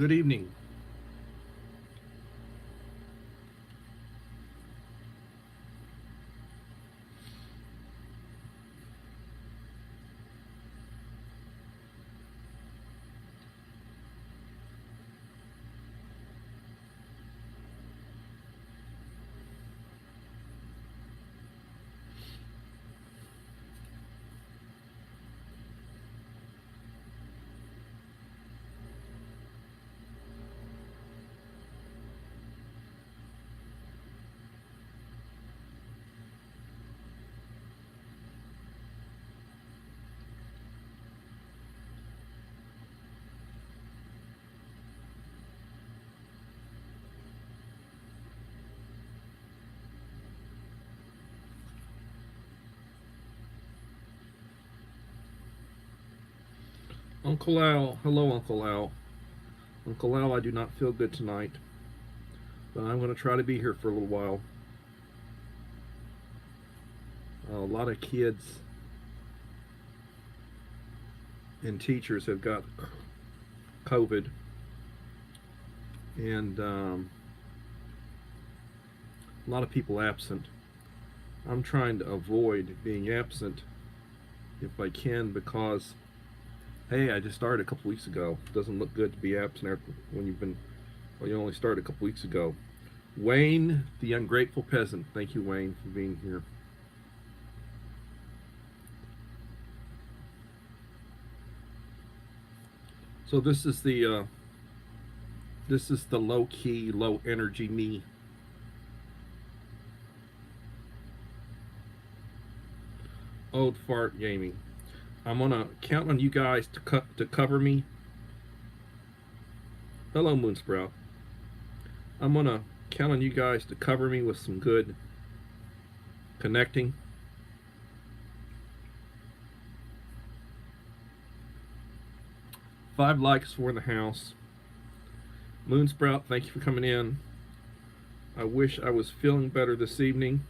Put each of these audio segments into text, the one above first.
Good evening. Uncle Al, hello, Uncle Al. Uncle Al, I do not feel good tonight, but I'm going to try to be here for a little while. A lot of kids and teachers have got COVID, and a lot of people absent. I'm trying to avoid being absent if I can because, hey, I just started a couple weeks ago. It doesn't look good to be absent when you only started a couple weeks ago. Wayne, the ungrateful peasant. Thank you, Wayne, for being here. So this is the low key, low energy me. Old fart gaming. I'm gonna count on you guys to cover me. Hello, Moonsprout. I'm gonna count on you guys to cover me with some good connecting. Five likes for the house. Moonsprout, thank you for coming in. I wish I was feeling better this evening,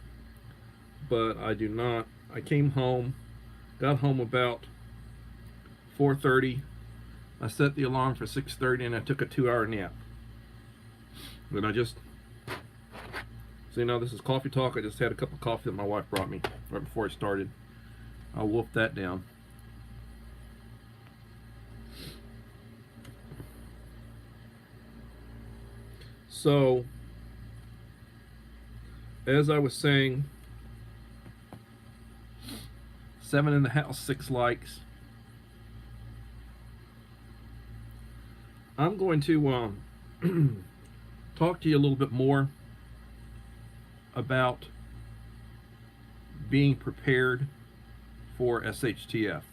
but I do not. I came home, got home about 4:30. I set the alarm for 6:30 and I took a 2-hour nap. Then I just, so you know, this is coffee talk. I just had a cup of coffee that my wife brought me right before I started. I'll wolf that down. So, as I was saying, 7 in the house, 6 likes. I'm going to talk to you a little bit more about being prepared for SHTF.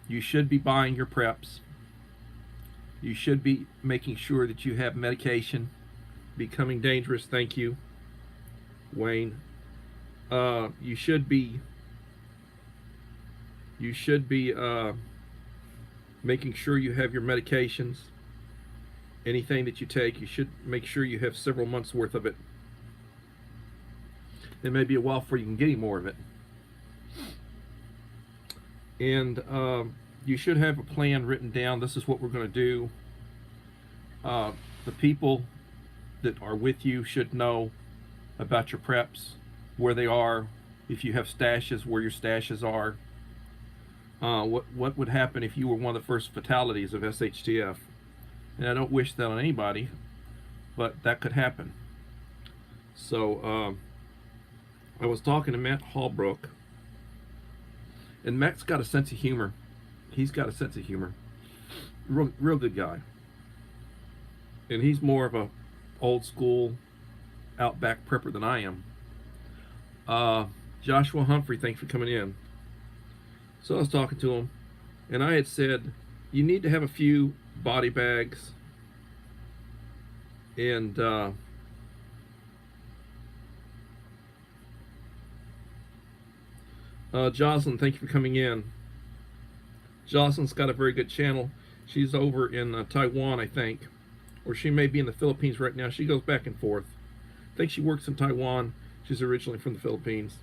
You should be buying your preps. You should be making sure that you have medication. Becoming dangerous, thank you, Wayne. You should be making sure you have your medications. Anything that you take, you should make sure you have several months worth of it. It may be a while before you can get any more of it. And you should have a plan written down. This is what we're going to do. The people that are with you should know about your preps, where they are, if you have stashes, where your stashes are. What would happen if you were one of the first fatalities of SHTF? And I don't wish that on anybody, but that could happen. So I was talking to Matt Hallbrook, and Matt's got a sense of humor. He's got a sense of humor. Real good guy. And he's more of a old school outback prepper than I am. Joshua Humphrey, thanks for coming in. So I was talking to him, and I had said, you need to have a few body bags. And Jocelyn, thank you for coming in. Jocelyn's got a very good channel. She's over in Taiwan, I think. Or she may be in the Philippines right now. She goes back and forth. I think she works in Taiwan. She's originally from the Philippines.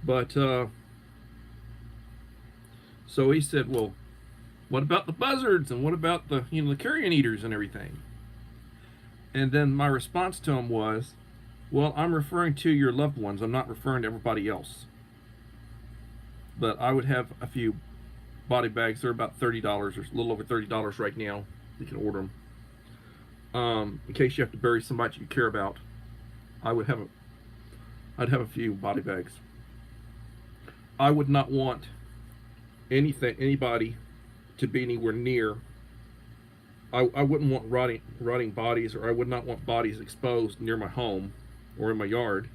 But, So he said, well, what about the buzzards and what about the the carrion eaters and everything? And then my response to him was, well, I'm referring to your loved ones. I'm not referring to everybody else. But I would have a few body bags. They're about $30 or a little over $30 right now. You can order them. In case you have to bury somebody you care about, I'd have a few body bags. I would not want anybody to be anywhere near. I wouldn't want rotting bodies, or I would not want bodies exposed near my home or in my yard.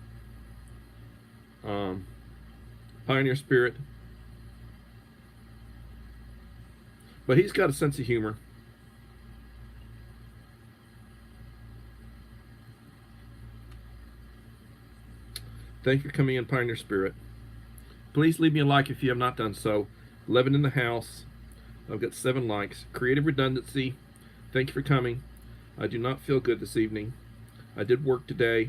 Pioneer spirit. But he's got a sense of humor. Thank you for coming in, Pioneer Spirit. Please leave me a like if you have not done so. 11 in the house. I've got 7 likes. Creative redundancy. Thank you for coming. I do not feel good this evening. I did work today.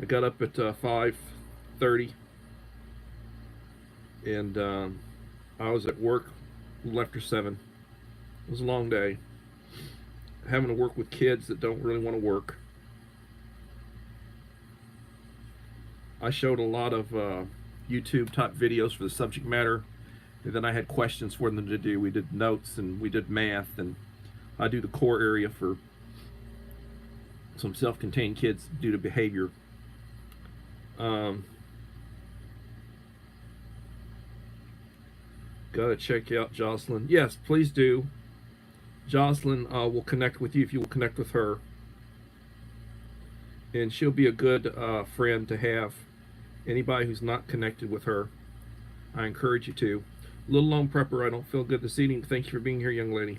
I got up at 5:30, and I was at work a little after 7. It was a long day. Having to work with kids that don't really want to work. I showed a lot of YouTube type videos for the subject matter, and then I had questions for them to do. We did notes and we did math, and I do the core area for some self-contained kids due to behavior. Gotta check out Jocelyn. Yes, please do. Jocelyn will connect with you if you will connect with her, and she'll be a good friend to have. Anybody who's not connected with her, I encourage you to. Little Lone Prepper, I don't feel good this evening. Thank you for being here, young lady.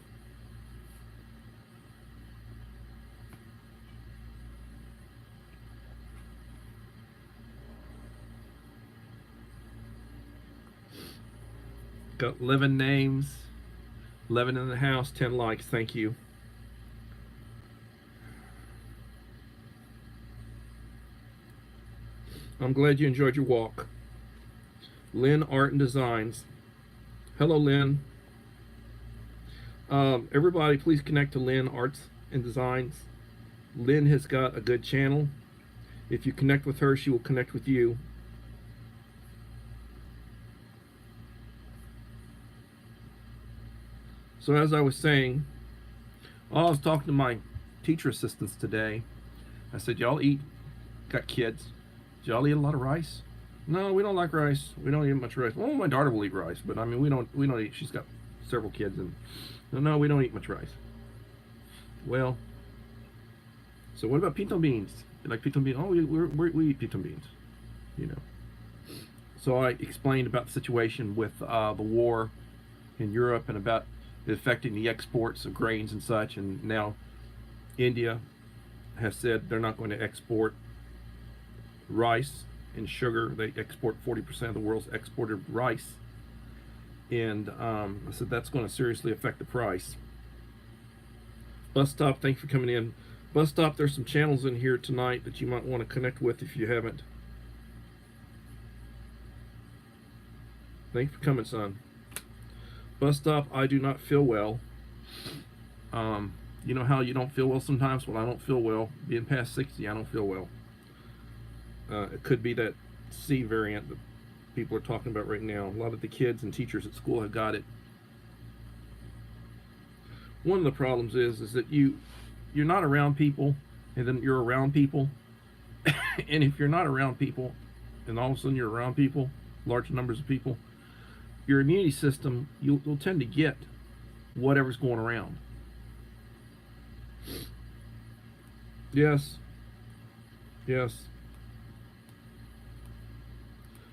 Got 11 names, 11 in the house, 10 likes. Thank you. I'm glad you enjoyed your walk. Lynn Art and Designs. Hello, Lynn. Everybody, please connect to Lynn Arts and Designs. Lynn has got a good channel. If you connect with her, she will connect with you. So as I was saying, I was talking to my teacher assistants today. I said, y'all got kids. Do y'all eat a lot of rice? No, we don't like rice. We don't eat much rice. Well, my daughter will eat rice, but I mean, we don't eat. She's got several kids, and no, we don't eat much rice. Well, so what about pinto beans? You like pinto beans? Oh, we eat pinto beans, you know. So I explained about the situation with the war in Europe and about it affecting the exports of grains and such, and now India has said they're not going to export rice and sugar. They export 40% of the world's exported rice, and I said that's going to seriously affect the price. Bus Stop, thanks for coming in. Bus Stop, there's some channels in here tonight that you might want to connect with if you haven't. Thanks for coming, son. Bus Stop, I do not feel well. You know how you don't feel well sometimes? Well, I don't feel well. Being past 60, I don't feel well. It could be that C variant that people are talking about right now. A lot of the kids and teachers at school have got it. One of the problems is that you're not around people, and then you're around people. And if you're not around people, and all of a sudden you're around people, large numbers of people, your immunity system, you'll tend to get whatever's going around. Yes. Yes.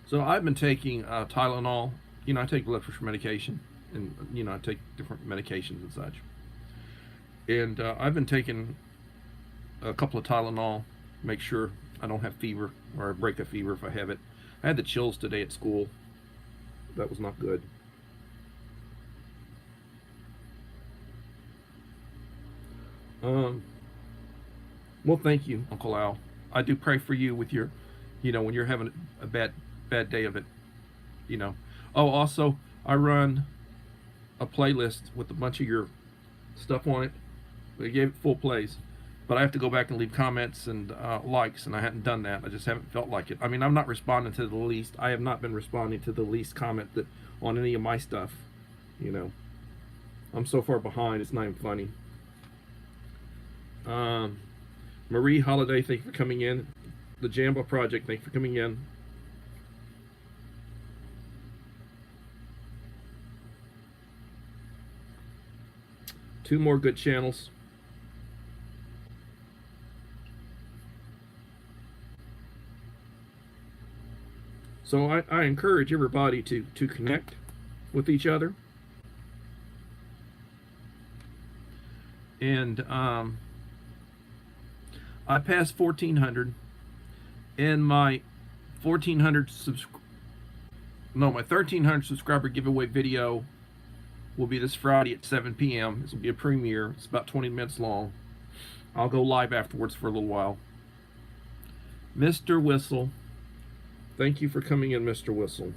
So I've been taking Tylenol. You know, I take blood pressure medication, and you know, I take different medications and such. And I've been taking a couple of Tylenol, make sure I don't have fever, or I break a fever if I have it. I had the chills today at school. That was not good. Well, thank you, Uncle Al. I do pray for you with your, you know, when you're having a bad day of it, you know. Oh, also, I run a playlist with a bunch of your stuff on it. They gave it full plays, but I have to go back and leave comments and likes, and I hadn't done that. I just haven't felt like it. I mean, I'm not responding to the least. I have not been responding to the least comment that on any of my stuff. You know, I'm so far behind. It's not even funny. Marie Holiday, thank you for coming in. The Jamba Project, thank you for coming in. Two more good channels. So I encourage everybody to connect with each other. And I passed 1,400, and my 1,300 subscriber giveaway video will be this Friday at 7 p.m. This will be a premiere. It's about 20 minutes long. I'll go live afterwards for a little while. Mr. Whistle, thank you for coming in, Mr. Whistle.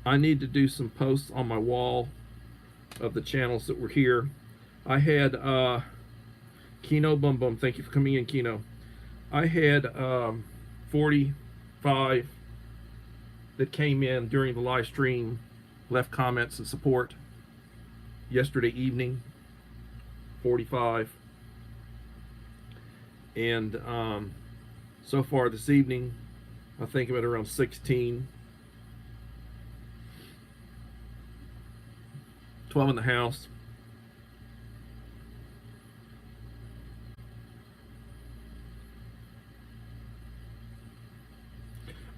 I need to do some posts on my wall of the channels that were here. I had Kino Bum Bum, thank you for coming in, Kino. I had 45 that came in during the live stream, left comments and support yesterday evening. 45. And so far this evening, I think I'm at around 16. 12 in the house.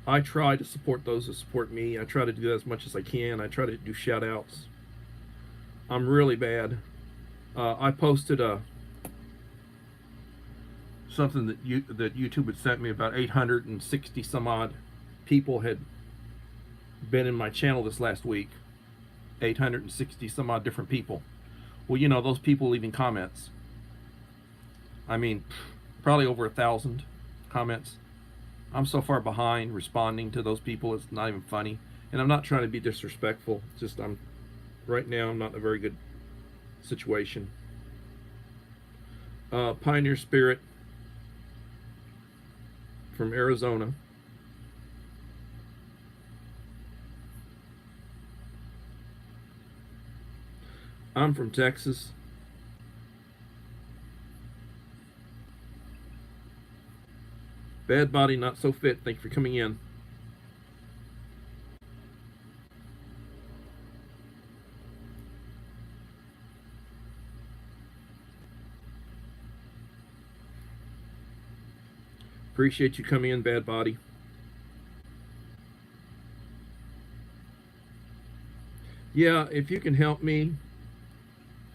I try to support those that support me. I try to do that as much as I can. I try to do shout outs. I'm really bad. I posted something that YouTube had sent me. About 860 some odd people had been in my channel this last week. 860 some odd different people. Well, you know, those people leaving comments. I mean, probably over 1,000 comments. I'm so far behind responding to those people, it's not even funny. And I'm not trying to be disrespectful. It's just right now I'm not in a very good situation. Pioneer Spirit from Arizona. I'm from Texas. Bad Body Not So Fit, thank you for coming in. Appreciate you coming in, Bad Body. Yeah, if you can help me,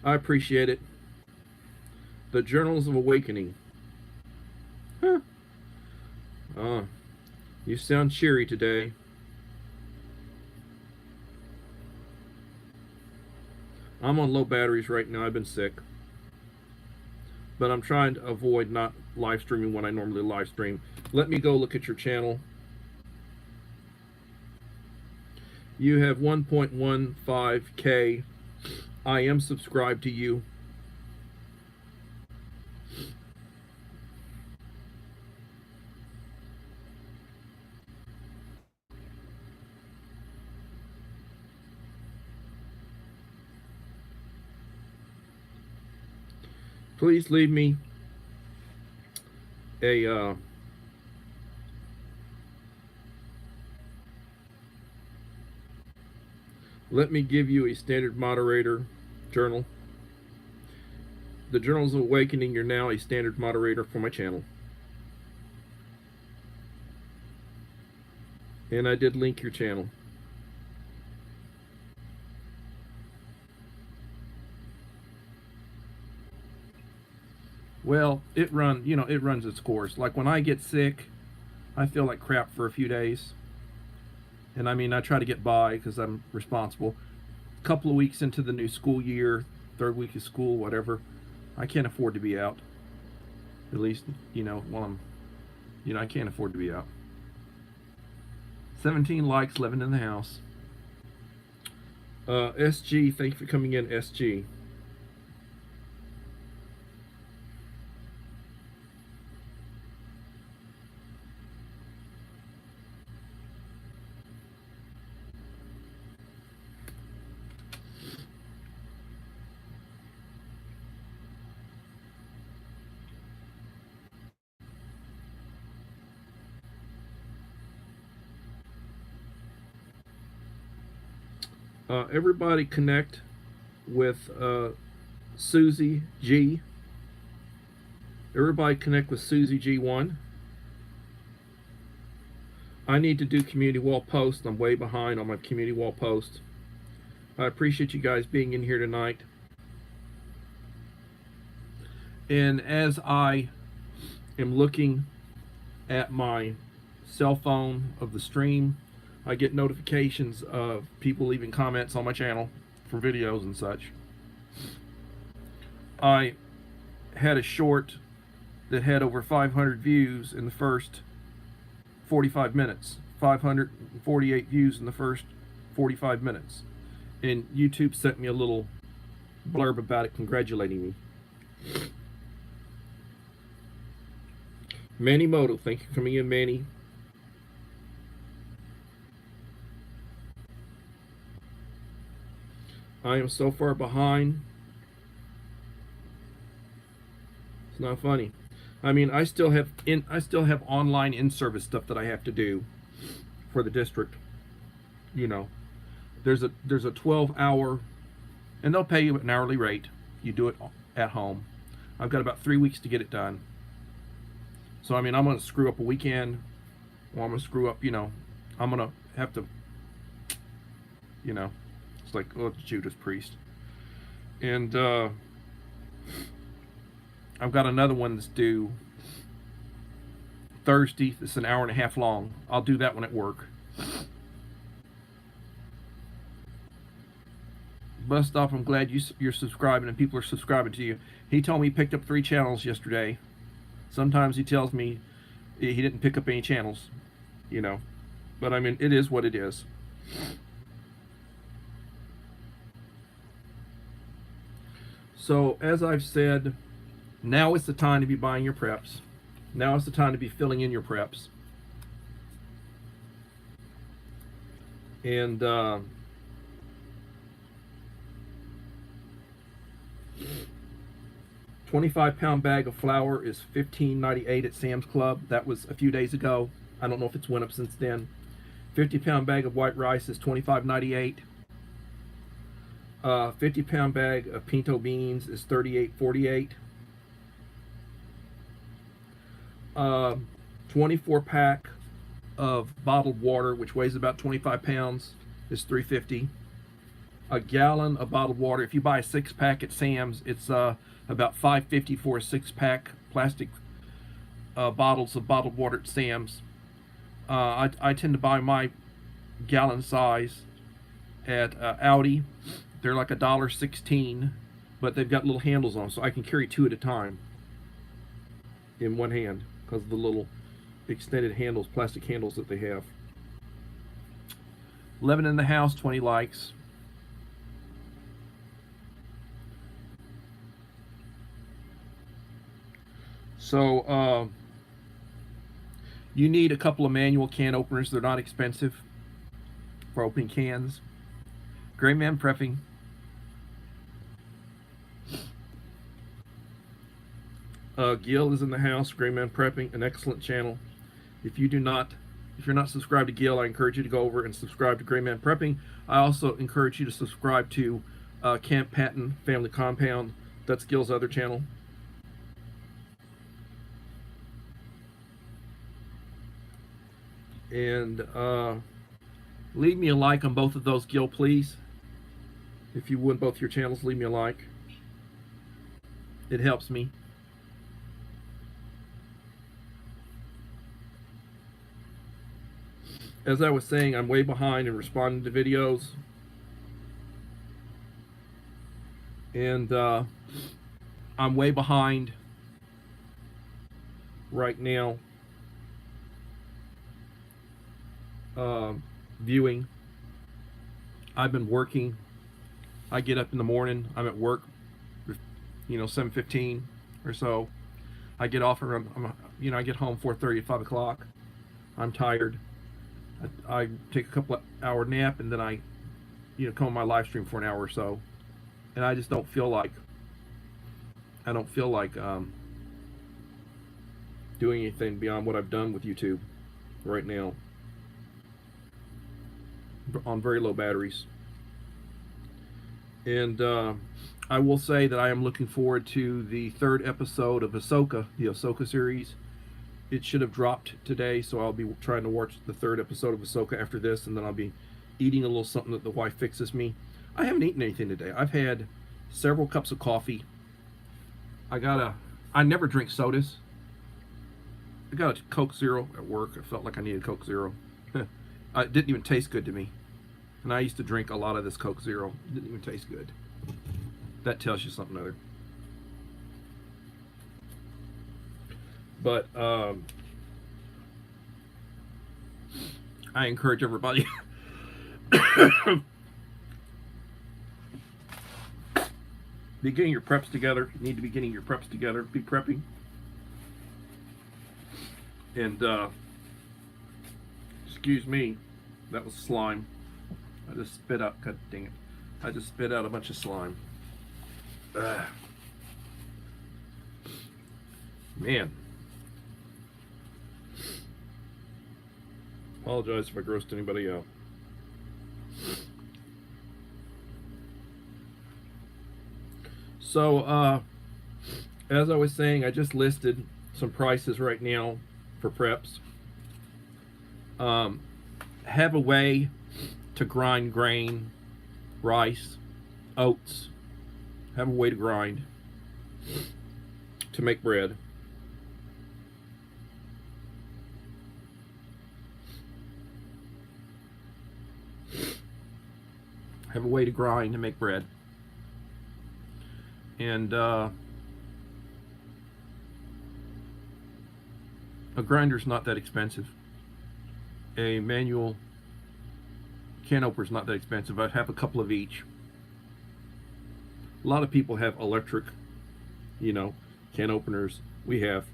I appreciate it. The Journals of Awakening. Huh. You sound cheery today. I'm on low batteries right now. I've been sick. But I'm trying to avoid not live streaming when I normally live stream. Let me go look at your channel. You have 1.15K. I am subscribed to you. Please leave me a let me give you a standard moderator journal. The Journals of Awakening, you're now a standard moderator for my channel. And I did link your channel. Well, it runs its course. Like when I get sick, I feel like crap for a few days. And I mean, I try to get by because I'm responsible. A couple of weeks into the new school year, third week of school, whatever, I can't afford to be out. At least, while I can't afford to be out. 17 likes, living in the house. SG, thank you for coming in, SG. Everybody connect with Susie G. Everybody connect with Susie G1. I need to do community wall posts. I'm way behind on my community wall posts. I appreciate you guys being in here tonight. And as I am looking at my cell phone of the stream, I get notifications of people leaving comments on my channel for videos and such. I had a short that had over 500 views in the first 45 minutes. 548 views in the first 45 minutes. And YouTube sent me a little blurb about it congratulating me. Manny Moto, thank you for coming in, Manny. I am so far behind. It's not funny. I mean, I still have online in-service stuff that I have to do for the district. There's a 12-hour, and they'll pay you an hourly rate. You do it at home. I've got about 3 weeks to get it done. So I mean, I'm gonna screw up a weekend, or I'm gonna screw up. I'm gonna have to. It's like, oh, Judas Priest. And I've got another one that's due Thursday. It's an hour and a half long. I'll do that one at work. Bust off, I'm glad you're subscribing and people are subscribing to you. He told me he picked up 3 channels yesterday. Sometimes he tells me he didn't pick up any channels, But I mean, it is what it is. So, as I've said, now is the time to be buying your preps. Now is the time to be filling in your preps. And 25-pound bag of flour is $15.98 at Sam's Club. That was a few days ago. I don't know if it's went up since then. 50-pound bag of white rice is $25.98. 50-pound bag of pinto beans is $38.48. 24-pack of bottled water, which weighs about 25 pounds, is $3.50. A gallon of bottled water, if you buy a 6-pack at Sam's, it's about $5.50 for a 6-pack plastic bottles of bottled water at Sam's. I tend to buy my gallon size at Audi. They're like $1.16, but they've got little handles on them, so I can carry 2 at a time in one hand because of the little extended handles, plastic handles that they have. 11 in the house, 20 likes. So you need a couple of manual can openers. They're not expensive for opening cans. Gray Man Prepping. Gil is in the house. Gray Man Prepping, an excellent channel. If you're not subscribed to Gil, I encourage you to go over and subscribe to Gray Man Prepping. I also encourage you to subscribe to Camp Patton Family Compound. That's Gil's other channel. And leave me a like on both of those, Gil, please. If you would, both your channels, leave me a like. It helps me. As I was saying, I'm way behind in responding to videos. And I'm way behind right now viewing. I've been working. I get up in the morning. I'm at work, 7:15 or so. I get off around, I get home 4:30 at 5 o'clock. I'm tired. I take a couple of hour nap, and then I, come on my live stream for an hour or so, and I just don't feel like doing anything beyond what I've done with YouTube right now on very low batteries. And I will say that I am looking forward to the third episode of Ahsoka, the Ahsoka series. It should have dropped today, so I'll be trying to watch the third episode of Ahsoka after this, and then I'll be eating a little something that the wife fixes me. I haven't eaten anything today. I've had several cups of coffee. I never drink sodas. I got a Coke Zero at work. I felt like I needed Coke Zero. It didn't even taste good to me. And I used to drink a lot of this Coke Zero. It didn't even taste good. That tells you something other. But I encourage everybody be getting your preps together. You need to be getting your preps together. Be prepping. And excuse me, that was slime. I just spit out. God dang it! I just spit out a bunch of slime. Man. Apologize if I grossed anybody out. So, as I was saying, I just listed some prices right now for preps. Have a way to grind grain, rice, oats. Have a way to grind to make bread. Have a way to grind to make bread. And a grinder's not that expensive. A manual can opener's not that expensive. I have a couple of each. A lot of people have electric, can openers. We have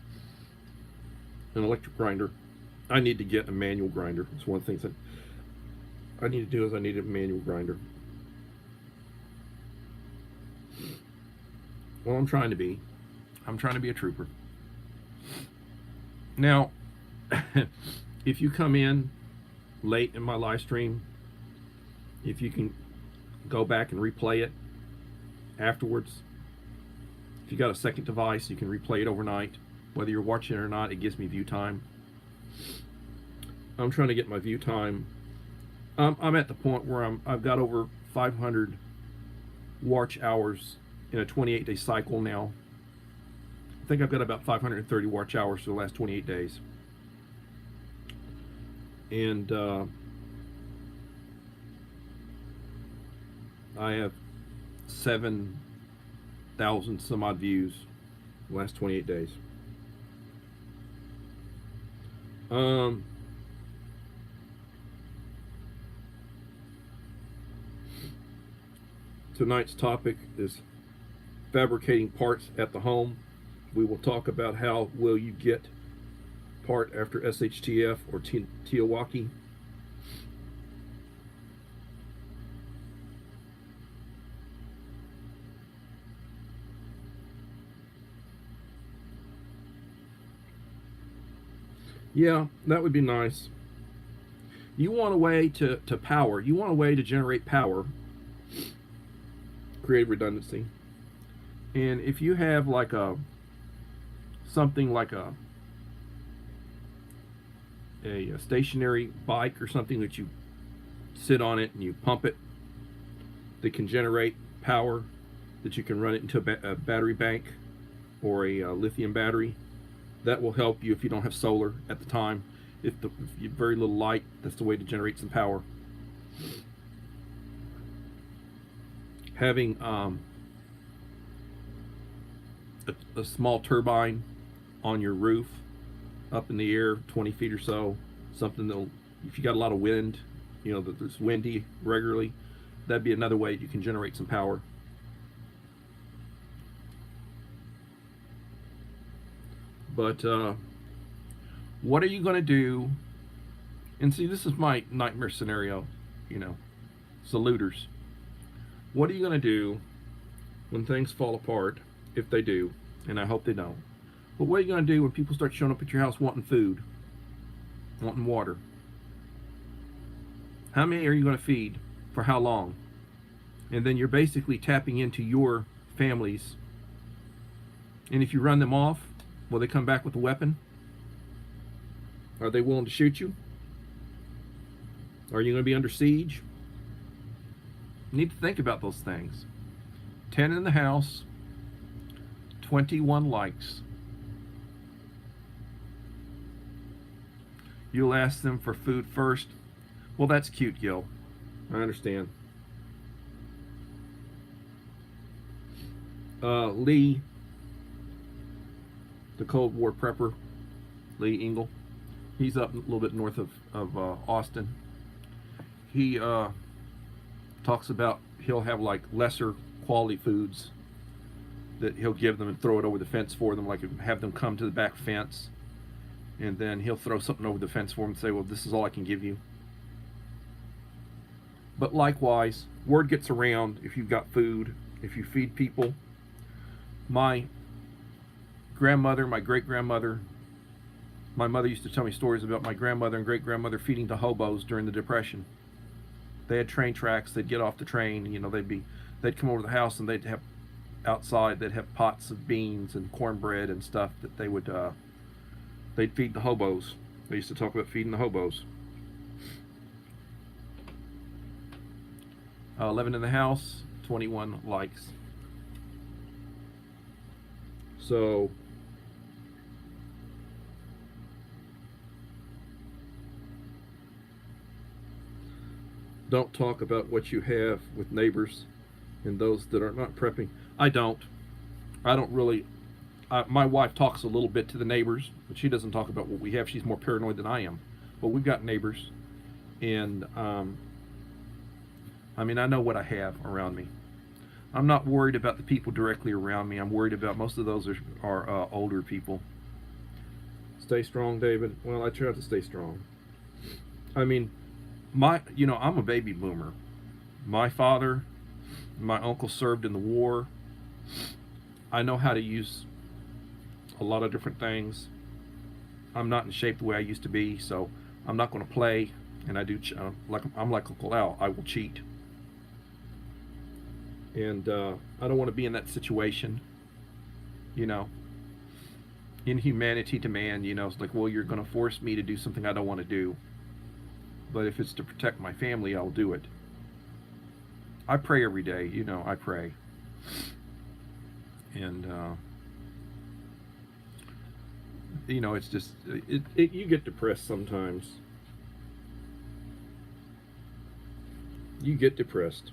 an electric grinder. I need to get a manual grinder. It's one of the things that I need to do is I need a manual grinder. Well, I'm trying to be a trooper. Now, if you come in late in my live stream, if you can go back and replay it afterwards, if you got a second device, you can replay it overnight. Whether you're watching it or not, it gives me view time. I'm trying to get my view time. I'm at the point where I've got over 500 watch hours in a 28-day cycle now. I think I've got about 530 watch hours for the last 28 days. And I have 7,000 some odd views the last 28 days. Tonight's topic is fabricating parts at the home. We will talk about how will you get part after SHTF or Tiawaki. Yeah, that would be nice. You want a way to power. You want a way to generate power. Create redundancy. And if you have like something like a stationary bike or something that you sit on it and you pump it, that can generate power, that you can run it into a battery bank or a lithium battery, that will help you if you don't have solar at the time. If you have very little light, that's the way to generate some power. Having a small turbine on your roof up in the air 20 feet or so, something that'll, if you got a lot of wind, you know, that it's windy regularly, that'd be another way you can generate some power. But what are you going to do? And see, this is my nightmare scenario, you know, saluters. What are you going to do when things fall apart, if they do, and I hope they don't? But what are you going to do when people start showing up at your house wanting food, wanting water? How many are you going to feed? For how long? And then you're basically tapping into your families. And if you run them off, will they come back with a weapon? Are they willing to shoot you? Are you going to be under siege? You need to think about those things. 10 in the house, 21 likes. You'll ask them for food first. Well, that's cute, Gil. I understand. Lee, the Cold War prepper, Lee Engel, he's up a little bit north of Austin. He talks about he'll have like lesser quality foods that he'll give them and throw it over the fence for them, like have them come to the back fence, and then he'll throw something over the fence for them and say, well, this is all I can give you. But likewise, word gets around if you've got food, if you feed people. My grandmother, my great-grandmother, my mother used to tell me stories about my grandmother and great-grandmother feeding the hobos during the Depression. They had train tracks. They'd get off the train, you know, they'd come over to the house and they'd have outside, they'd have pots of beans and cornbread and stuff that they would they'd feed the hobos. They used to talk about feeding the hobos. 11 in the house, 21 likes. So don't talk about what you have with neighbors and those that are not prepping. I don't really. My wife talks a little bit to the neighbors, but she doesn't talk about what we have. She's more paranoid than I am. But we've got neighbors, and I mean, I know what I have around me. I'm not worried about the people directly around me. I'm worried about most of those are older people. Stay strong, David. Well, I try to stay strong. I mean, I'm a baby boomer. My father, my uncle served in the war. I know how to use a lot of different things. I'm not in shape the way I used to be, so I'm not going to play. And I do I'm like Uncle Al. I will cheat. And I don't want to be in that situation, you know. Inhumanity to man, you know, it's like, well, you're going to force me to do something I don't want to do. But if it's to protect my family, I'll do it. I pray every day, you know, I pray. And, you know, it's just, you get depressed sometimes. You get depressed.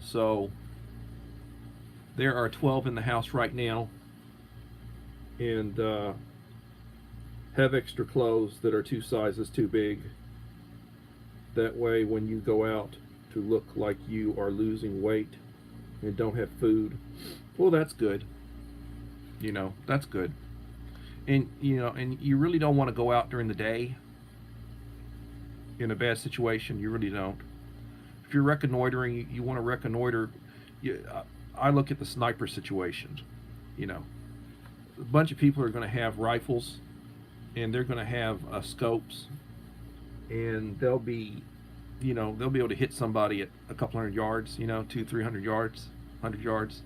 So there are 12 in the house right now, and have extra clothes that are 2 sizes too big. That way when you go out to look like you are losing weight and don't have food, well, that's good. You know, that's good. And you know, and you really don't want to go out during the day in a bad situation. You really don't. If you're reconnoitering, you want to reconnoiter. I look at the sniper situation. You know, a bunch of people are going to have rifles, and they're going to have scopes, and they'll be able to hit somebody at a couple hundred yards. You know, 200-300 yards, 100 yards,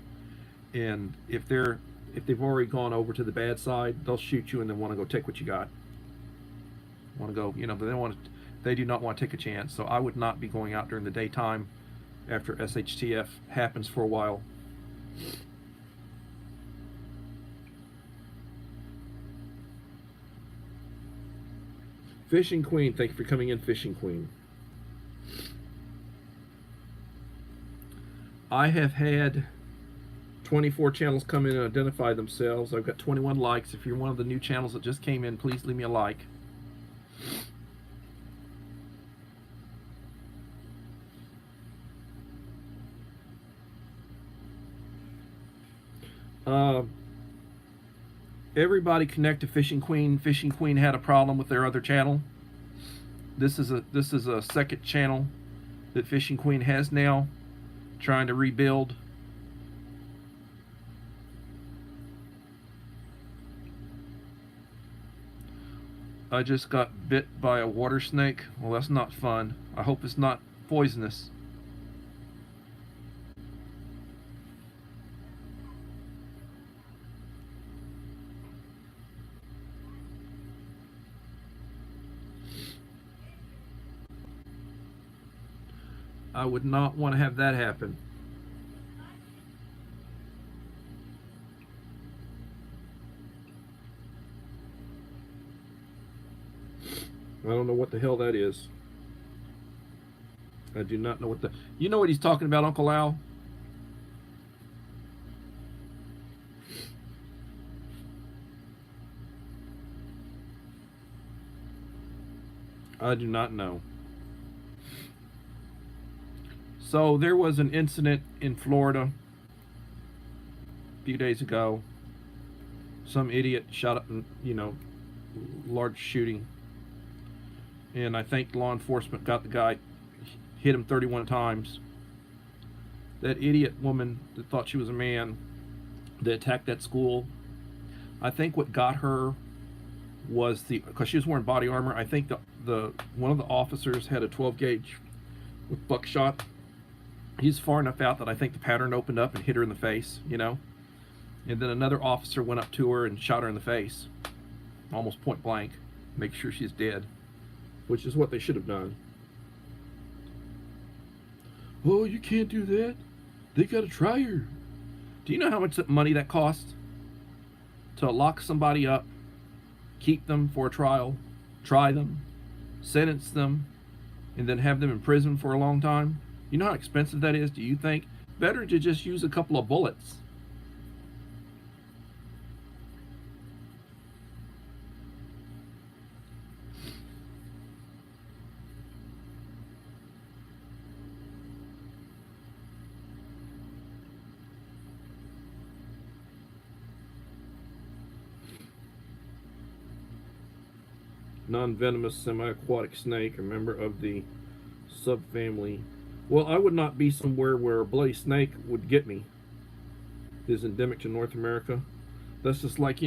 and if they've already gone over to the bad side, they'll shoot you and then want to go take what you got. Want to go, you know, they do not want to take a chance. So I would not be going out during the daytime after SHTF happens for a while. Fishing Queen, thank you for coming in, Fishing Queen. I have had 24 channels come in and identify themselves. I've got 21 likes. If you're one of the new channels that just came in, please leave me a like. Everybody connect to Fishing Queen. Fishing Queen had a problem with their other channel. This is a second channel that Fishing Queen has now, trying to rebuild. I just got bit by a water snake. Well, that's not fun. I hope it's not poisonous. I would not want to have that happen. I don't know what the hell that is. I do not know what the... You know what he's talking about, Uncle Al? I do not know. So there was an incident in Florida a few days ago. Some idiot shot up, large shooting. And I think law enforcement got the guy, hit him 31 times. That idiot woman that thought she was a man that attacked that school, I think what got her was because she was wearing body armor, I think the one of the officers had a 12 gauge with buckshot. He's far enough out that I think the pattern opened up and hit her in the face, And then another officer went up to her and shot her in the face, almost point blank, make sure she's dead, which is what they should have done. Oh, you can't do that. They gotta try her. Do you know how much money that costs? To lock somebody up, keep them for a trial, try them, sentence them, and then have them in prison for a long time? You know how expensive that is, do you think? Better to just use a couple of bullets. Non-venomous semi-aquatic snake, a member of the subfamily. Well, I would not be somewhere where a bloody snake would get me. It is endemic to North America. That's just like,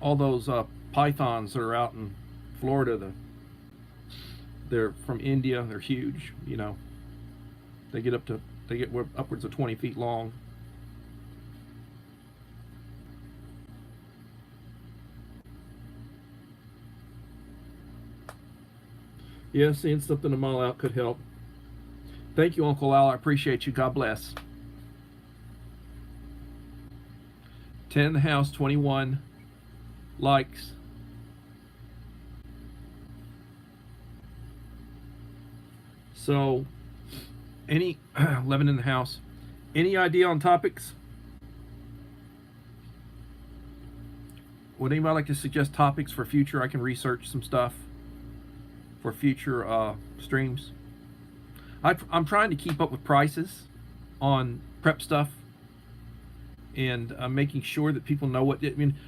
all those pythons that are out in Florida. They're from India. They're huge, They get upwards of 20 feet long. Yeah, seeing something a mile out could help. Thank you, Uncle Al. I appreciate you. God bless. 10 in the house, 21 likes. So, 11 in the house. Any idea on topics? Would anybody like to suggest topics for future? I can research some stuff for future streams. I'm trying to keep up with prices on prep stuff, and I'm making sure that people know what.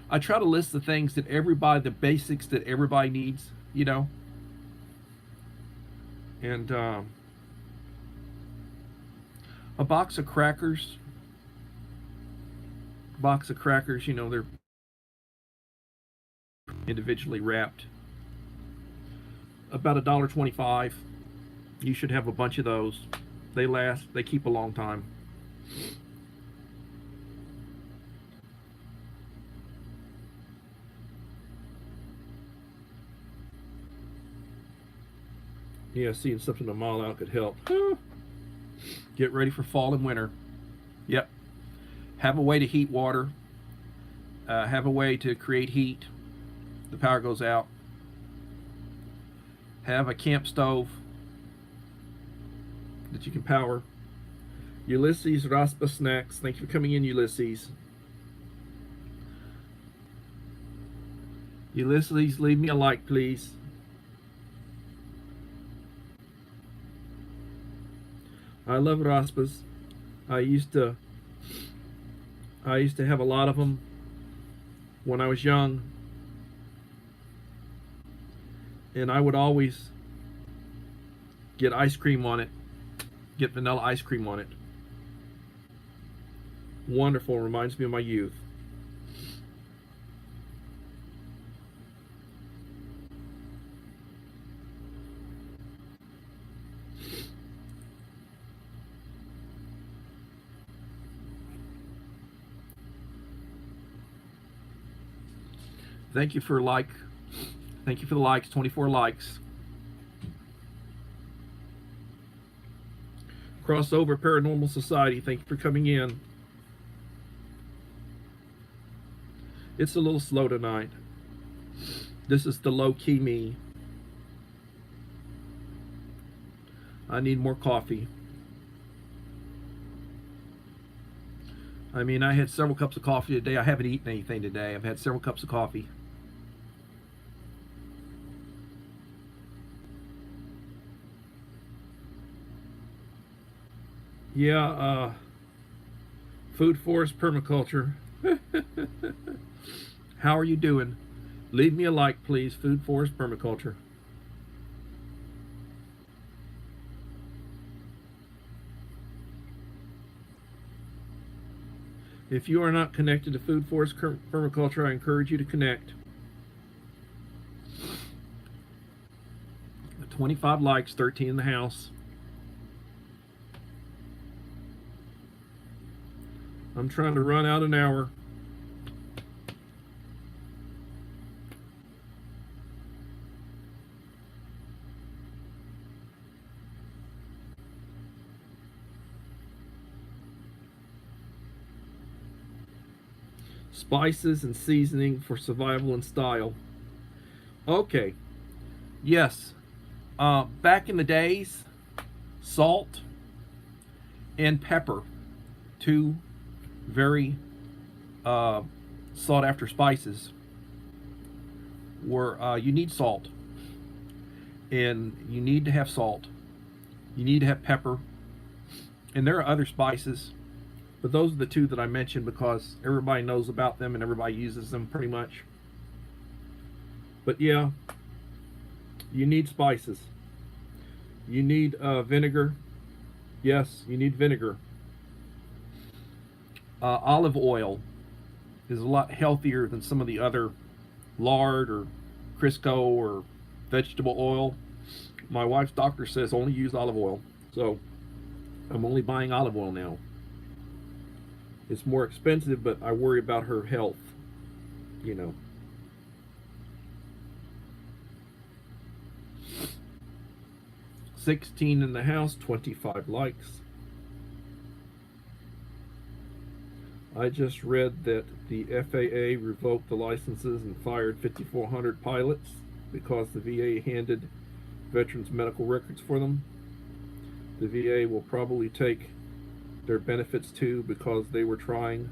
I try to list the things that the basics that everybody needs, And a box of crackers. They're individually wrapped. About $1.25. You should have a bunch of those. They last. They keep a long time. Yeah, seeing something a mile out could help. Get ready for fall and winter. Yep. Have a way to heat water. Have a way to create heat. The power goes out. Have a camp stove that you can power. Ulysses Raspa Snacks, thank you for coming in, Ulysses. Ulysses, leave me a like, please. I love Raspas. I used to have a lot of them when I was young, and I would always get ice cream on it, get vanilla ice cream on it. Wonderful, reminds me of my youth. Thank you for the likes, 24 likes. Crossover Paranormal Society, thank you for coming in. It's a little slow tonight. This is the low-key me. I need more coffee. I mean, I had several cups of coffee today. I haven't eaten anything today. I've had several cups of coffee. Yeah, food forest permaculture. How are you doing? Leave me a like, please. Food forest permaculture. If you are not connected to food forest permaculture, I encourage you to connect. 25 likes, 13 in the house. I'm trying to run out an hour. Spices and seasoning for survival and style. Okay. Yes. Back in the days, salt and pepper, two very sought after spices, were you need salt, and you need to have salt, you need to have pepper, and there are other spices, but those are the two that I mentioned because everybody knows about them and everybody uses them pretty much. But yeah, you need spices. You need vinegar. Yes, you need vinegar. Olive oil is a lot healthier than some of the other lard or Crisco or vegetable oil. My wife's doctor says only use olive oil, so I'm only buying olive oil now. It's more expensive, but I worry about her health, you know. $16 in the house, 25 likes. I just read that the FAA revoked the licenses and fired 5,400 pilots because the VA handed veterans medical records for them. The VA will probably take their benefits too because they were trying.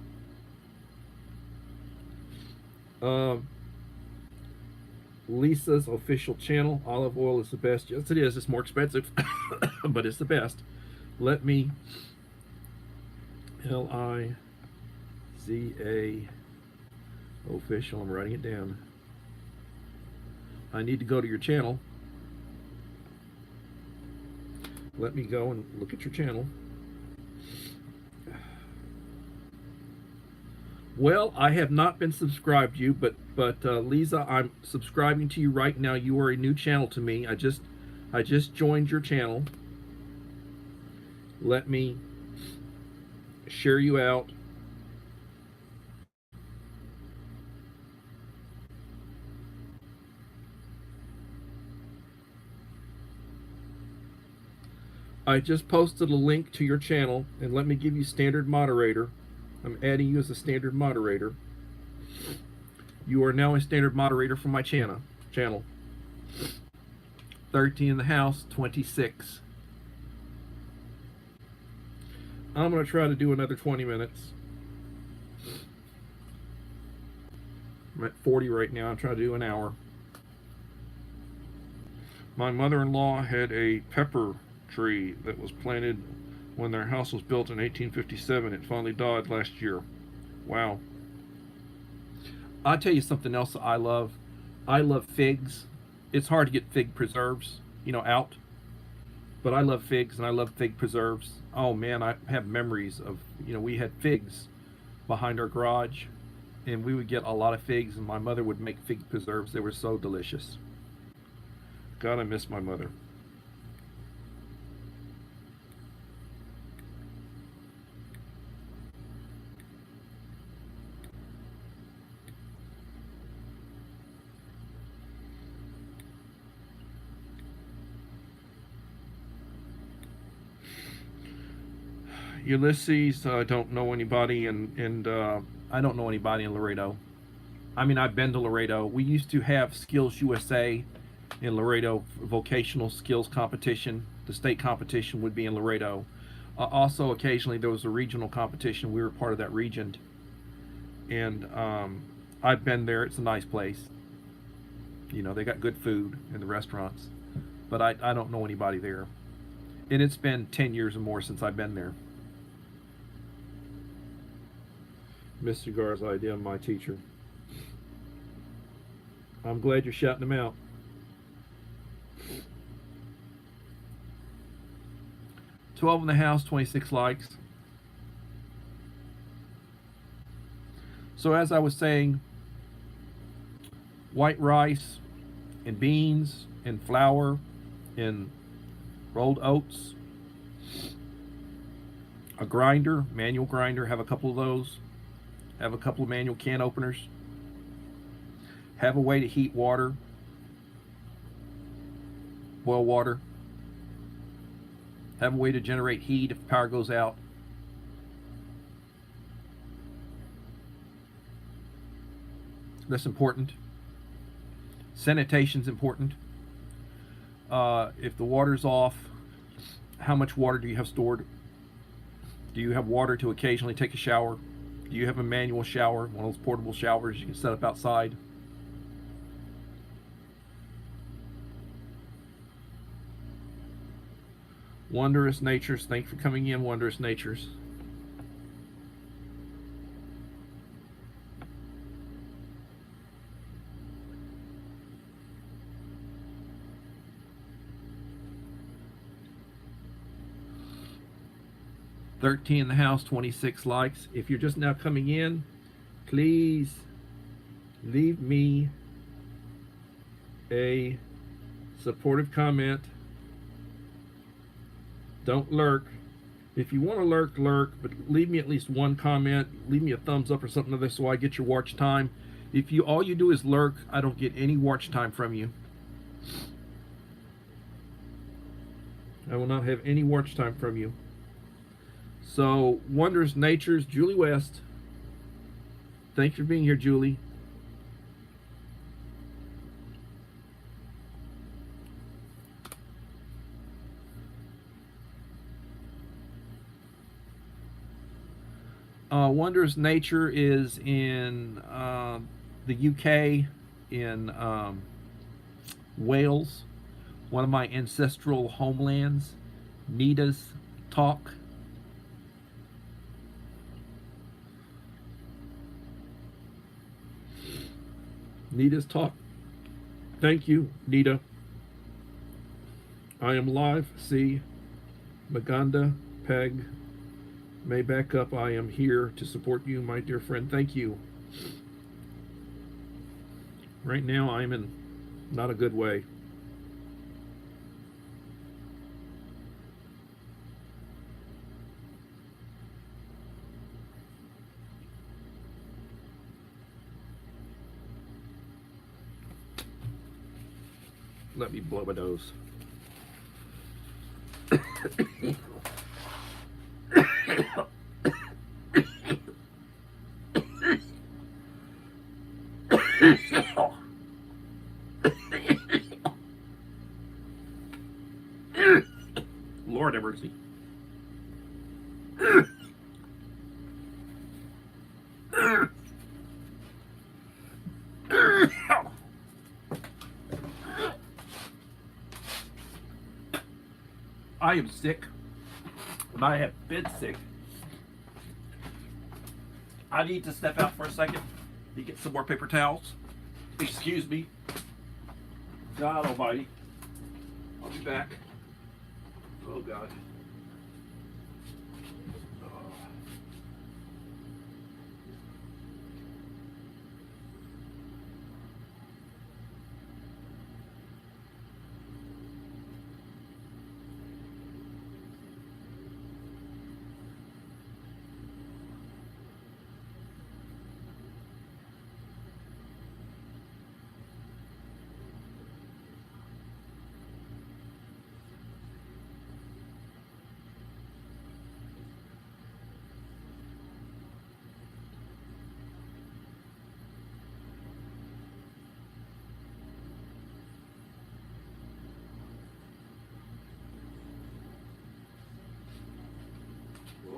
Lisa's official channel, olive oil is the best. Yes, it is. It's more expensive, but it's the best. Let me Liza official. I'm writing it down. I need to go to your channel. Let me go and look at your channel. Well, I have not been subscribed to you, but Lisa, I'm subscribing to you right now. You are a new channel to me. I just joined your channel. Let me share you out. I just posted a link to your channel, and let me give you standard moderator. I'm adding you as a standard moderator. You are now a standard moderator for my channel. 13 in the house, 26. I'm going to try to do another 20 minutes. I'm at 40 right now. I'm trying to do an hour. My mother-in-law had a pepper tree that was planted when their house was built in 1857. It finally died last year. Wow. I'll tell you something else that I love. I love figs. It's hard to get fig preserves, out. But I love figs and I love fig preserves. Oh man, I have memories of, we had figs behind our garage and we would get a lot of figs and my mother would make fig preserves. They were so delicious. God, I miss my mother. Ulysses, I don't know anybody, and I don't know anybody in Laredo. I mean, I've been to Laredo. We used to have Skills USA in Laredo, vocational skills competition. The state competition would be in Laredo. Also, occasionally there was a regional competition. We were part of that region, and I've been there. It's a nice place. They got good food in the restaurants, but I don't know anybody there. And it's been 10 years or more since I've been there. Mr. Gar's idea, my teacher. I'm glad you're shouting them out. $12 in the house, 26 likes. So as I was saying, white rice and beans and flour and rolled oats, a grinder, manual grinder, have a couple of those, have a couple of manual can openers, have a way to heat water, boil water, have a way to generate heat if power goes out. That's important. Sanitation's important. If the water's off, how much water do you have stored? Do you have water to occasionally take a shower? Do you have a manual shower, one of those portable showers you can set up outside? Wondrous Natures, thank you for coming in, Wondrous Natures. $13 in the house, 26 likes. If you're just now coming in, please leave me a supportive comment. Don't lurk. If you want to lurk, lurk, but leave me at least one comment. Leave me a thumbs up or something like this so I get your watch time. If all you do is lurk, I don't get any watch time from you. I will not have any watch time from you. So, Wondrous Natures, Julie West. Thanks for being here, Julie. Wondrous Nature is in the UK, in Wales, one of my ancestral homelands. Nita's Talk. Nita's Talk. Thank you, Nita. I am live. See, Maganda, Peg, may back up. I am here to support you, my dear friend. Thank you. Right now, I'm in not a good way. Let me blow my nose. Lord have mercy. I am sick, and I have been sick. I need to step out for a second to get some more paper towels. Excuse me. God almighty. I'll be back. Oh, God.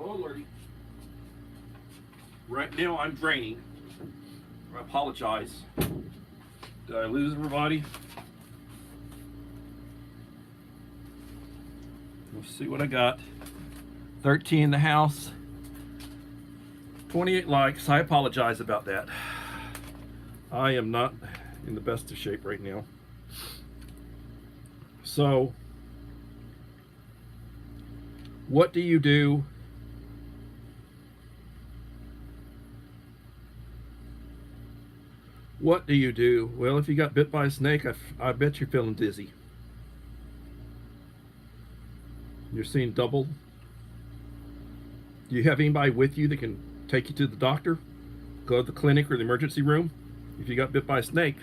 Oh, Lordy. Right now I'm draining. I apologize. Did I lose everybody? Let's see what I got. 13 in the house. 28 likes. I apologize about that. I am not in the best of shape right now. So, what do you do What do you do? Well, if you got bit by a snake, I bet you're feeling dizzy. You're seeing double. Do you have anybody with you that can take you to the doctor? Go to the clinic or the emergency room if you got bit by a snake.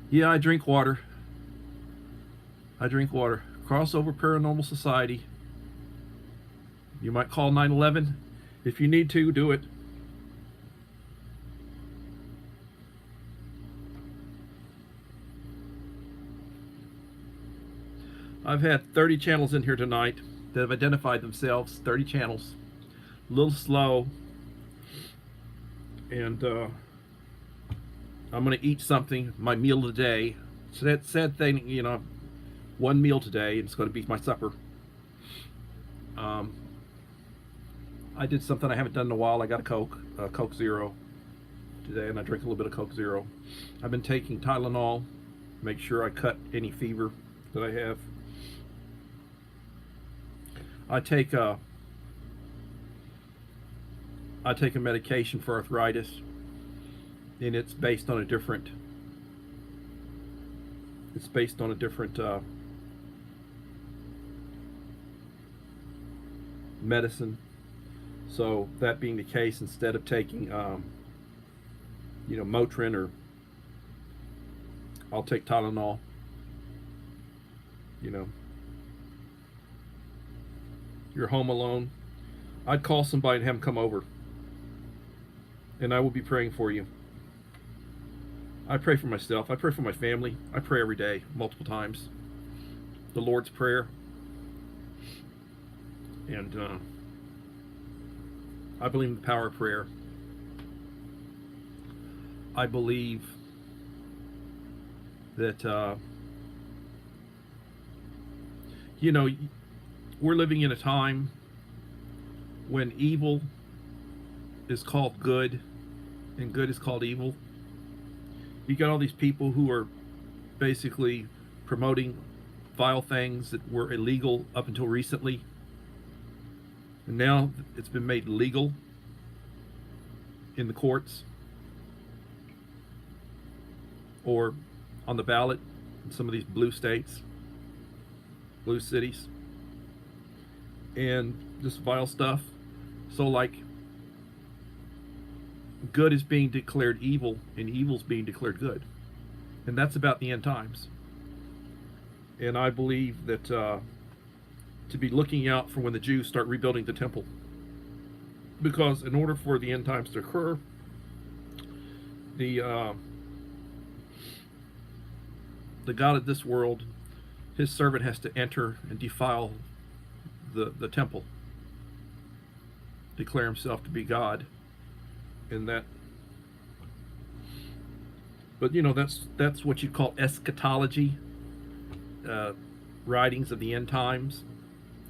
Yeah, I drink water. I drink water. Crossover Paranormal Society. You might call 911. If you need to, do it. I've had 30 channels in here tonight that have identified themselves. 30 channels. A little slow. And I'm going to eat something, my meal of the day. Sad thing, you know, one meal today, and it's going to be my supper. I did something I haven't done in a while. I got a Coke Zero today, and I drink a little bit of Coke Zero. I've been taking Tylenol, make sure I cut any fever that I have. I take a medication for arthritis, and it's based on a different medicine. So that being the case, instead of taking Motrin, or I'll take Tylenol. You're home alone, I'd call somebody and have them come over, and I will be praying for you. I pray for myself. I pray for my family. I pray every day, multiple times. The Lord's Prayer. And I believe in the power of prayer. I believe that, we're living in a time when evil is called good and good is called evil. You got all these people who are basically promoting vile things that were illegal up until recently. And now it's been made legal in the courts or on the ballot in some of these blue states, blue cities, and just vile stuff. So like, good is being declared evil and evil's being declared good. And that's about the end times. And I believe that to be looking out for when the Jews start rebuilding the temple. Because in order for the end times to occur, the God of this world, his servant has to enter and defile the temple, declare himself to be God, and that But that's what you call eschatology, uh, writings of the end times,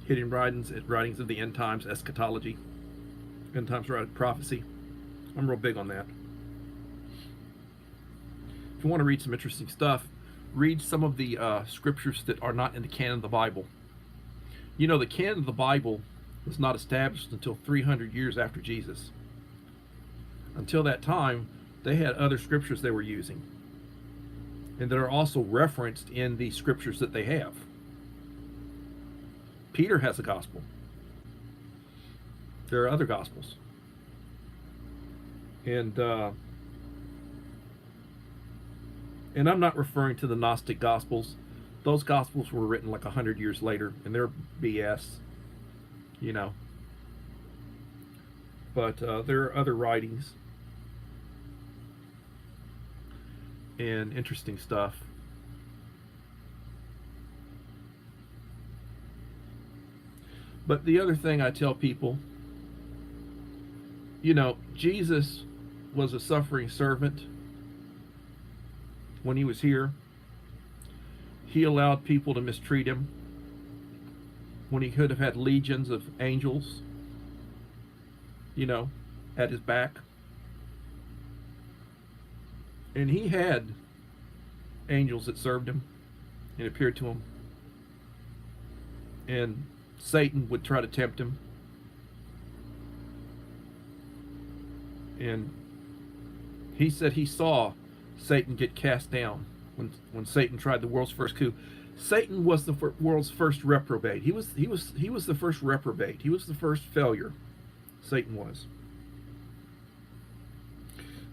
hidden writings of the end times, eschatology, end times prophecy. I'm real big on that. If you want to read some interesting stuff, read some of the scriptures that are not in the canon of the Bible. The canon of the Bible was not established until 300 years after Jesus. Until that time, they had other scriptures they were using, and that are also referenced in the scriptures that they have. Peter has a gospel. There are other gospels. And I'm not referring to the Gnostic Gospels. Those Gospels were written like 100 years later, and they're BS, But there are other writings and interesting stuff. But the other thing I tell people, Jesus was a suffering servant when he was here. He allowed people to mistreat him when he could have had legions of angels, at his back. And he had angels that served him and appeared to him. And Satan would try to tempt him. And he said he saw Satan get cast down when Satan tried the world's first coup. Satan was the world's first reprobate. He was the first reprobate. He was the first failure. Satan was.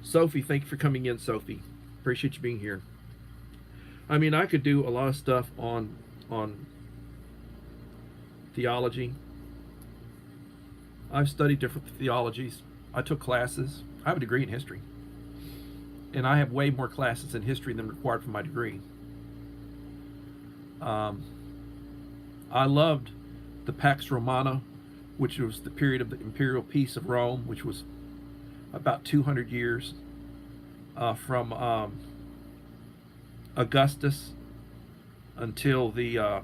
Sophie, thank you for coming in, Sophie. Appreciate you being here. I could do a lot of stuff on theology. I've studied different theologies. I took classes. I have a degree in history. And I have way more classes in history than required for my degree. I loved the Pax Romana, which was the period of the imperial peace of Rome, which was about 200 years from Augustus until the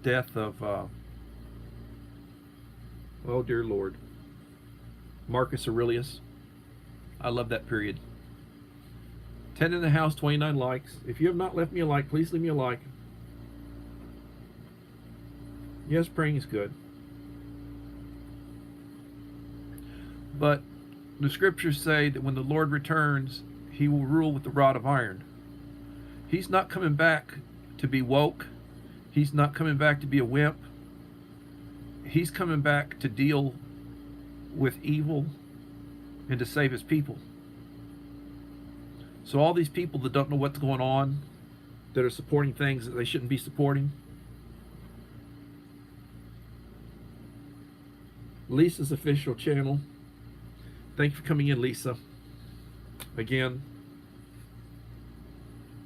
death of, oh dear Lord, Marcus Aurelius. I love that period. 10 in the house, 29 likes. If you have not left me a like, please leave me a like. Yes, praying is good. But the scriptures say that when the Lord returns, he will rule with the rod of iron. He's not coming back to be woke. He's not coming back to be a wimp. He's coming back to deal with evil and to save his people. So all these people that don't know what's going on, that are supporting things that they shouldn't be supporting. Lisa's official channel. Thank you for coming in, Lisa. Again,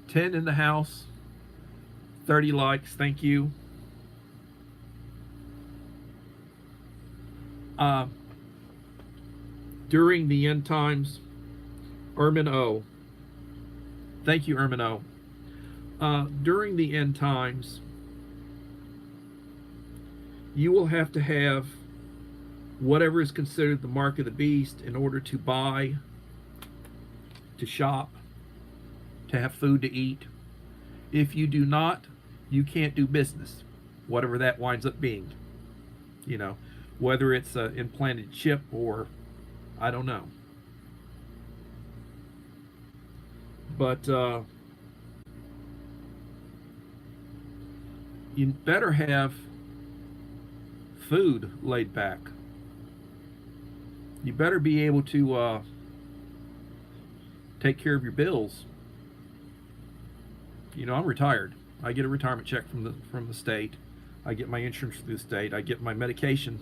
10 in the house, 30 likes. Thank you. During the end times, Ermin O. Thank you, Ermin O. During the end times, you will have to have whatever is considered the mark of the beast in order to buy, to shop, to have food to eat. If you do not, you can't do business, whatever that winds up being. Whether it's an implanted chip or I don't know. But you better have food laid back. You better be able to take care of your bills. I'm retired. I get a retirement check from the state. I get my insurance through the state. I get my medication,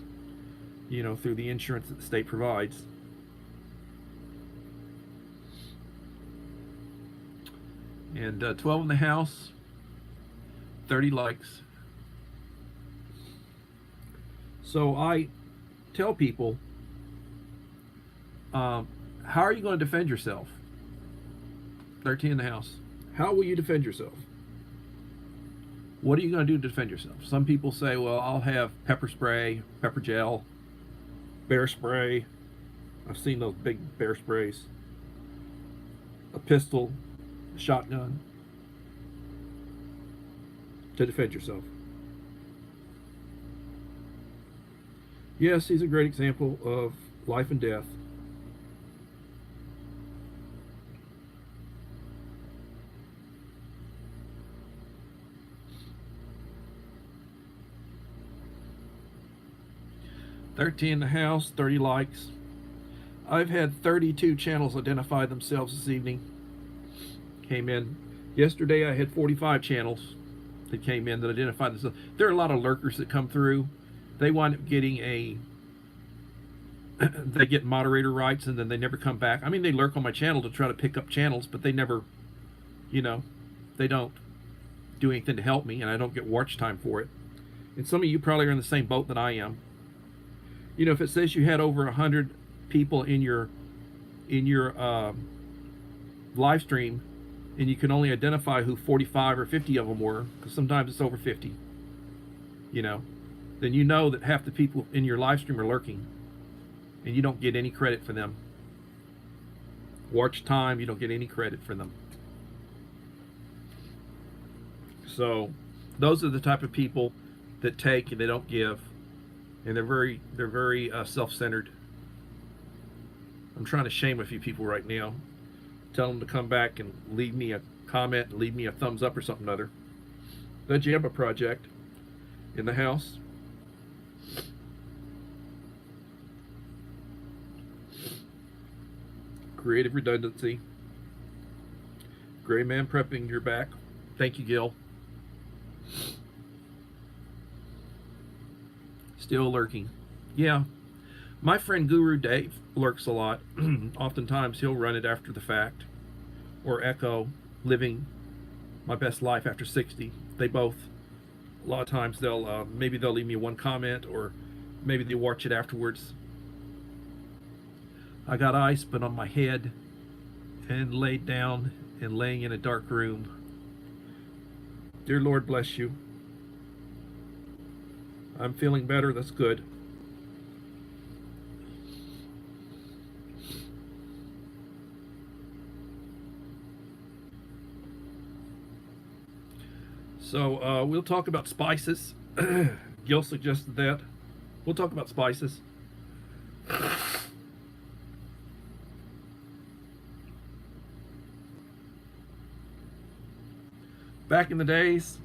through the insurance that the state provides. And 12 in the house, 30 likes. So I tell people, how are you going to defend yourself? 13 in the house. How will you defend yourself? What are you going to do to defend yourself? Some people say, well, I'll have pepper spray, pepper gel, bear spray. I've seen those big bear sprays. A pistol, a shotgun to defend yourself. Yes, he's a great example of life and death. $13 in the house, 30 likes. I've had 32 channels identify themselves this evening. Came in. Yesterday I had 45 channels that came in that identified themselves. There are a lot of lurkers that come through. They wind up getting they get moderator rights and then they never come back. I mean, they lurk on my channel to try to pick up channels, but they never, they don't do anything to help me, and I don't get watch time for it. And some of you probably are in the same boat that I am. If it says you had over 100 people in your live stream, and you can only identify who 45 or 50 of them were, because sometimes it's over 50, then you know that half the people in your live stream are lurking, and you don't get any credit for them. Watch time, you don't get any credit for them. So those are the type of people that take and they don't give, and they're very self-centered. I'm trying to shame a few people right now, tell them to come back and leave me a comment, leave me a thumbs up or something or other. The Jamba Project in the house. Creative redundancy. Gray man prepping your back. Thank you, Gil. Still lurking. Yeah. My friend Guru Dave lurks a lot. Oftentimes he'll run it after the fact. Or Echo, living my best life after 60. They both, a lot of times maybe they'll leave me one comment, or maybe they watch it afterwards. I got ice put on my head and laid down and laying in a dark room. Dear Lord, bless you. I'm feeling better. That's good. So we'll talk about spices. Gil suggested that. We'll talk about spices. Back in the days,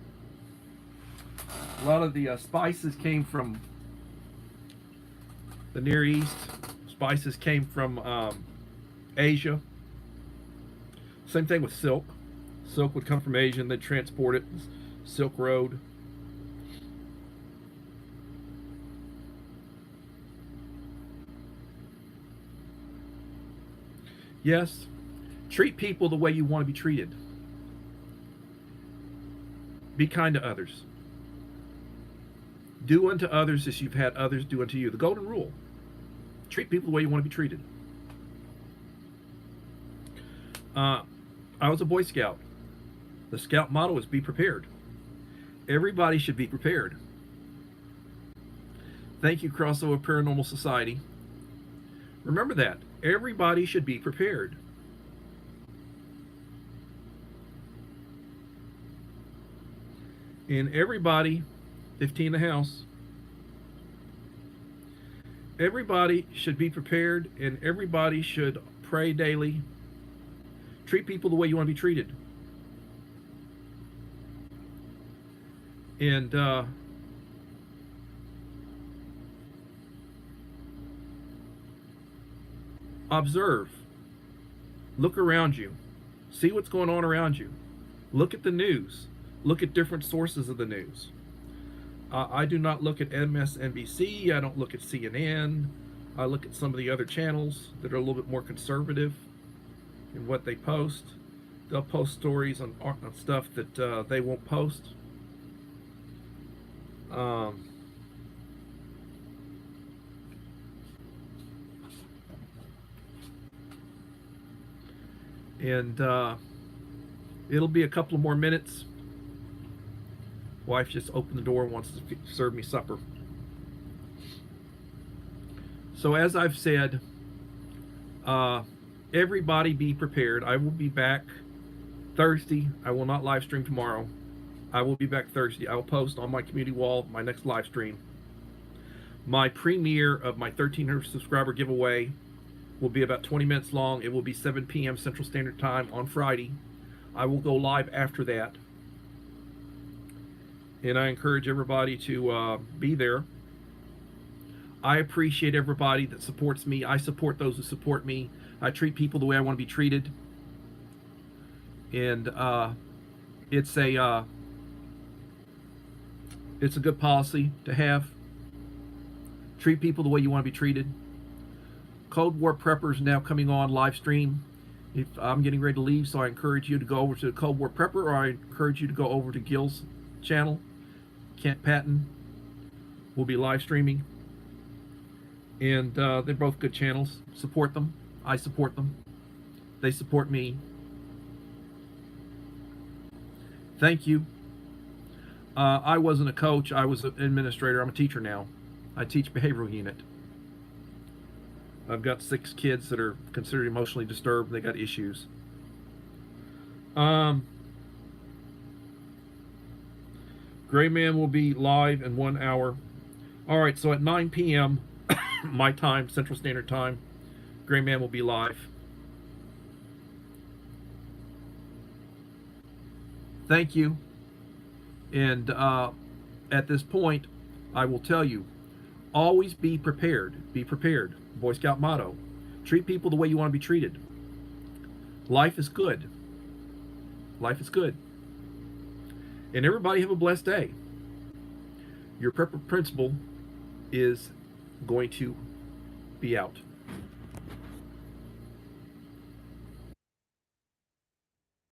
a lot of the spices came from the Near East. Spices came from Asia. Same thing with silk. Silk would come from Asia and they'd transport it. Silk Road. Yes, treat people the way you want to be treated. Be kind to others. Do unto others as you've had others do unto you. The golden rule. Treat people the way you want to be treated. I was a Boy Scout. The Scout motto is be prepared. Everybody should be prepared. Thank you, Crossover Paranormal Society. Remember that. Everybody should be prepared. And everybody, 15 in the house, everybody should be prepared, and everybody should pray daily. Treat people the way you want to be treated. And observe. Look around you. See what's going on around you. Look at the news. Look at different sources of the news. I do not look at MSNBC. I don't look at CNN. I look at some of the other channels that are a little bit more conservative in what they post. They'll post stories on stuff that they won't post. And It'll be a couple of more minutes. Wife just opened the door and wants to serve me supper. So as I've said, everybody be prepared. I will be back Thursday. I will not live stream tomorrow. I will be back Thursday. I will post on my community wall my next live stream. My premiere of my 1,300 subscriber giveaway will be about 20 minutes long. It will be 7 p.m. Central Standard Time on Friday. I will go live after that. And I encourage everybody to be there. I appreciate everybody that supports me. I support those who support me. I treat people the way I want to be treated. And it's a good policy to have. Treat people the way you want to be treated. Cold War Preppers now coming on live stream. If I'm getting ready to leave, so I encourage you to go over to the Cold War Prepper, or I encourage you to go over to Gil's channel. Kent Patton will be live streaming. And they're both good channels. Support them. I support them. They support me. Thank you. I wasn't a coach. I was an administrator. I'm a teacher now. I teach behavioral unit. I've got 6 kids that are considered emotionally disturbed. They got issues. Gray Man will be live in 1 hour. All right, so at 9 p.m. my time, Central Standard Time, Gray Man will be live. Thank you. And at this point, I will tell you, always be prepared. Be prepared. Boy Scout motto. Treat people the way you want to be treated. Life is good. Life is good. And everybody have a blessed day. Your prepper principal is going to be out.